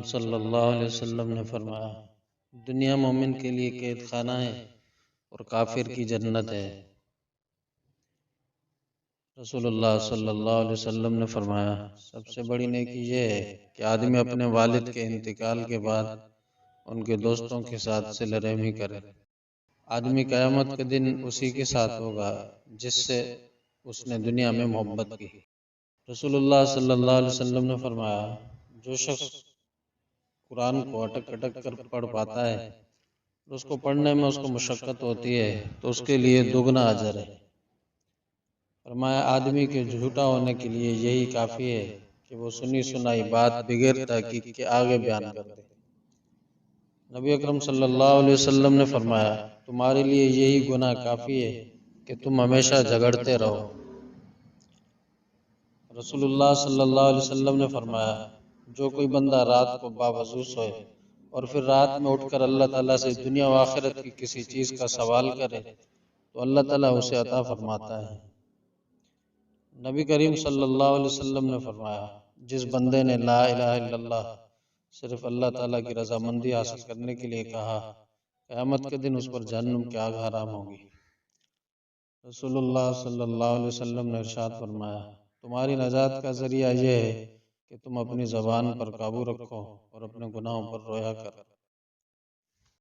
صلی اللہ علیہ وسلم نے فرمایا، دنیا مومن کے لیے قید خانہ ہے اور کافر کی جنت ہے۔ رسول اللہ صلی اللہ علیہ وسلم نے فرمایا، سب سے بڑی نیکی یہ ہے کہ آدمی اپنے والد کے انتقال کے بعد ان کے دوستوں کے ساتھ صلہ رحمی کرے۔ آدمی قیامت کے دن اسی کے ساتھ ہوگا جس سے اس نے دنیا میں محبت کی۔ رسول اللہ صلی اللہ علیہ وسلم نے فرمایا، جو شخص قرآن کو اٹک اٹک کر پڑھ پاتا ہے، اس کو پڑھنے میں اس کو مشقت ہوتی ہے تو اس کے لیے دوگنا اجر ہے۔ فرمایا، آدمی کے جھوٹا ہونے کے لیے یہی کافی ہے کہ وہ سنی سنائی بات بغیر تحقیق کے آگے بیان کر دے۔ نبی اکرم صلی اللہ علیہ وسلم نے فرمایا، تمہارے لیے یہی گناہ کافی ہے کہ تم ہمیشہ جھگڑتے رہو۔ رسول اللہ صلی اللہ علیہ وسلم نے فرمایا، جو کوئی بندہ رات کو باوضو سوئے اور پھر رات میں اٹھ کر اللہ تعالیٰ سے دنیا و آخرت کی کسی چیز کا سوال کرے تو اللہ تعالیٰ اسے عطا فرماتا ہے۔ نبی کریم صلی اللہ علیہ وسلم نے فرمایا، جس بندے نے لا الہ الا اللہ صرف اللہ تعالیٰ کی رضامندی حاصل کرنے کے لیے کہا، قیامت کے دن اس پر جہنم کی آگ حرام ہوگی۔ رسول اللہ صلی اللہ علیہ وسلم نے ارشاد فرمایا، تمہاری نجات کا ذریعہ یہ ہے کہ تم اپنی زبان پر قابو رکھو اور اپنے گناہوں پر رویا کرو۔